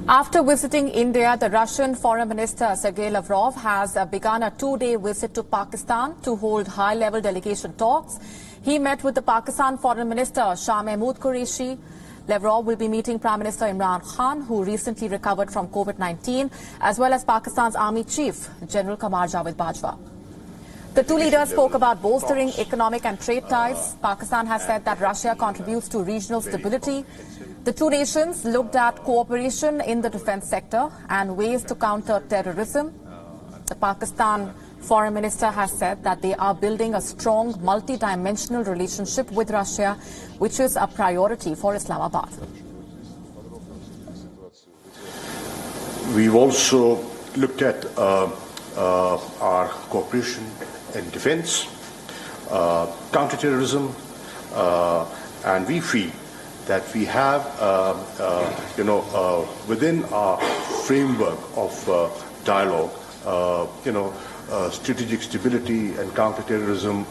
After visiting India, the Russian Foreign Minister Sergey Lavrov has begun a two-day visit to Pakistan to hold high-level delegation talks. He met with the Pakistan Foreign Minister Shah Mehmood Qureshi. Lavrov will be meeting Prime Minister Imran Khan, who recently recovered from COVID-19, as well as Pakistan's Army Chief, General Qamar Javed Bajwa. The two leaders spoke about bolstering economic and trade ties. Pakistan has said that Russia contributes to regional stability. The two nations looked at cooperation in the defense sector and ways to counter terrorism. The Pakistan Foreign Minister has said that they are building a strong multi-dimensional relationship with Russia, which is a priority for Islamabad. We've also looked at our cooperation in defense, counterterrorism, and we feel that we have, within our framework of dialogue, strategic stability and counterterrorism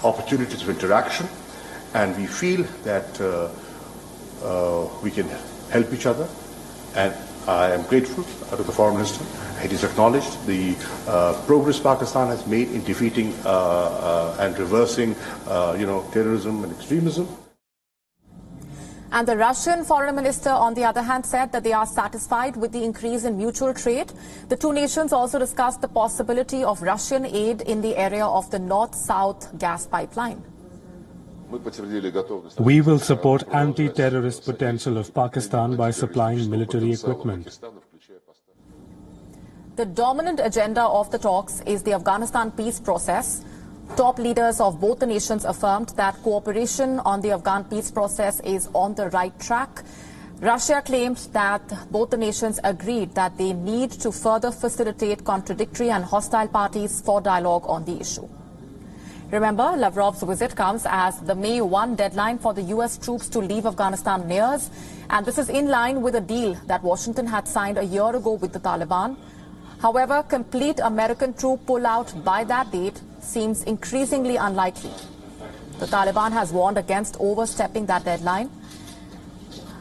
opportunities of interaction, and we feel that we can help each other. And I am grateful to the Foreign Minister. It is acknowledged the progress Pakistan has made in defeating and reversing, terrorism and extremism. And the Russian Foreign Minister, on the other hand, said that they are satisfied with the increase in mutual trade. The two nations also discussed the possibility of Russian aid in the area of the North-South gas pipeline. We will support anti-terrorist potential of Pakistan by supplying military equipment. The dominant agenda of the talks is the Afghanistan peace process. Top leaders of both the nations affirmed that cooperation on the Afghan peace process is on the right track. Russia claimed that both the nations agreed that they need to further facilitate contradictory and hostile parties for dialogue on the issue. Remember, Lavrov's visit comes as the May 1 deadline for the U.S. troops to leave Afghanistan nears, and this is in line with a deal that Washington had signed a year ago with the Taliban. However, complete American troop pullout by that date seems increasingly unlikely. The Taliban has warned against overstepping that deadline.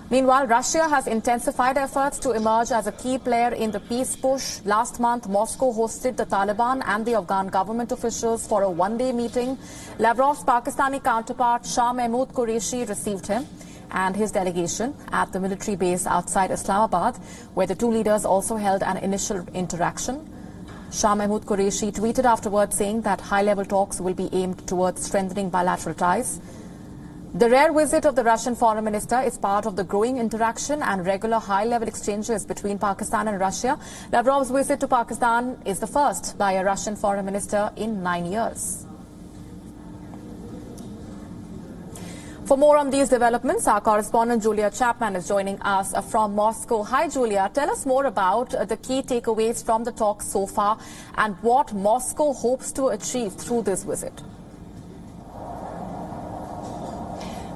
Meanwhile, Russia has intensified efforts to emerge as a key player in the peace push. Last month, Moscow hosted the Taliban and the Afghan government officials for a one-day meeting. Lavrov's Pakistani counterpart, Shah Mehmood Qureshi, received him and his delegation at the military base outside Islamabad, where the two leaders also held an initial interaction. Shah Mehmood Qureshi tweeted afterwards saying that high-level talks will be aimed towards strengthening bilateral ties. The rare visit of the Russian foreign minister is part of the growing interaction and regular high-level exchanges between Pakistan and Russia. Lavrov's visit to Pakistan is the first by a Russian foreign minister in 9 years. For more on these developments, our correspondent Julia Chapman is joining us from Moscow. Hi, Julia. Tell us more about the key takeaways from the talks so far and what Moscow hopes to achieve through this visit.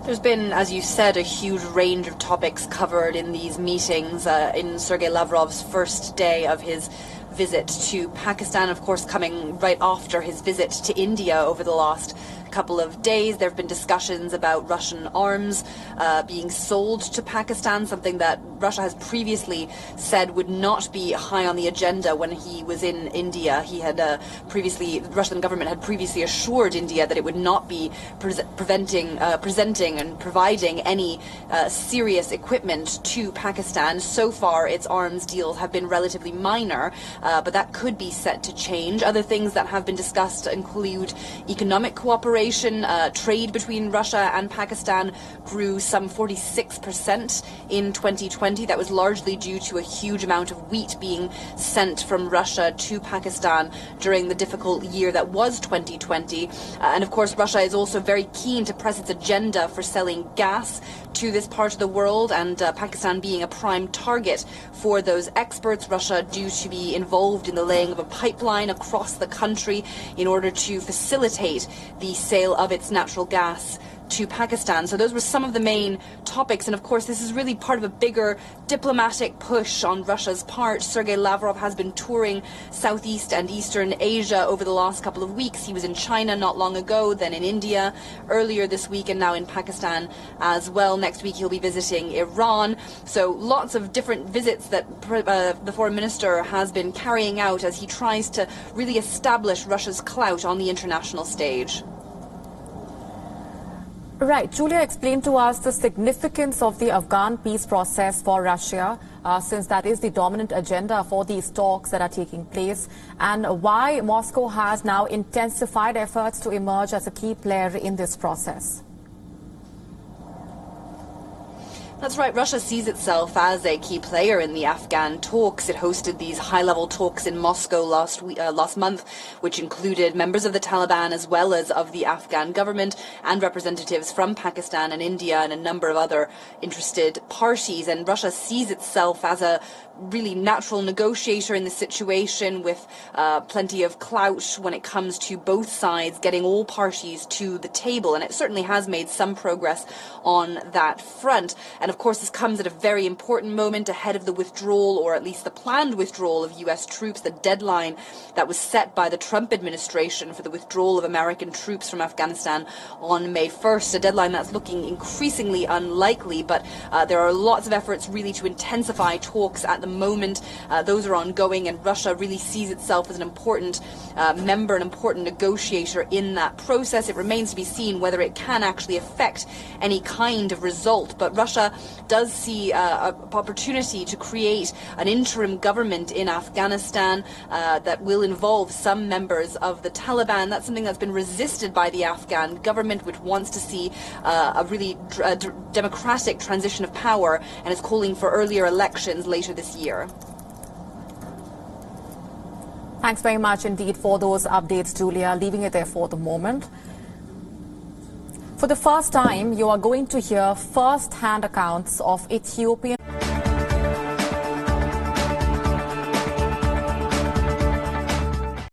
There's been, as you said, a huge range of topics covered in these meetings in Sergey Lavrov's first day of his visit to Pakistan, of course, coming right after his visit to India over the last couple of days. There have been discussions about Russian arms being sold to Pakistan, something that Russia has previously said would not be high on the agenda when he was in India. He had the Russian government had previously assured India that it would not be presenting and providing any serious equipment to Pakistan. So far, its arms deals have been relatively minor, but that could be set to change. Other things that have been discussed include economic cooperation. Trade between Russia and Pakistan grew some 46% in 2020. That was largely due to a huge amount of wheat being sent from Russia to Pakistan during the difficult year that was 2020. And of course, Russia is also very keen to press its agenda for selling gas to this part of the world, and Pakistan being a prime target for those experts. Russia due to be involved in the laying of a pipeline across the country in order to facilitate the sale of its natural gas to Pakistan. So those were some of the main topics, and of course this is really part of a bigger diplomatic push on Russia's part. Sergey Lavrov has been touring Southeast and Eastern Asia over the last couple of weeks. He was in China not long ago, then in India earlier this week, and now in Pakistan as well. Next week he'll be visiting Iran. So lots of different visits that the foreign minister has been carrying out as he tries to really establish Russia's clout on the international stage. Right. Julia, explain to us the significance of the Afghan peace process for Russia, since that is the dominant agenda for these talks that are taking place, and why Moscow has now intensified efforts to emerge as a key player in this process. That's right. Russia sees itself as a key player in the Afghan talks. It hosted these high-level talks in Moscow last month, which included members of the Taliban as well as of the Afghan government and representatives from Pakistan and India and a number of other interested parties. And Russia sees itself as a really natural negotiator in this situation, with plenty of clout when it comes to both sides getting all parties to the table. And it certainly has made some progress on that front. And of course, this comes at a very important moment ahead of the withdrawal, or at least the planned withdrawal of US troops, the deadline that was set by the Trump administration for the withdrawal of American troops from Afghanistan on May 1st, a deadline that's looking increasingly unlikely. But there are lots of efforts really to intensify talks at the moment. Those are ongoing, and Russia really sees itself as an important member, an important negotiator in that process. It remains to be seen whether it can actually affect any kind of result. But Russia does see an opportunity to create an interim government in Afghanistan that will involve some members of the Taliban. That's something that's been resisted by the Afghan government, which wants to see a really democratic transition of power and is calling for earlier elections later this year. Thanks very much indeed for those updates, Julia. Leaving it there for the moment. For the first time, you are going to hear first-hand accounts of Ethiopian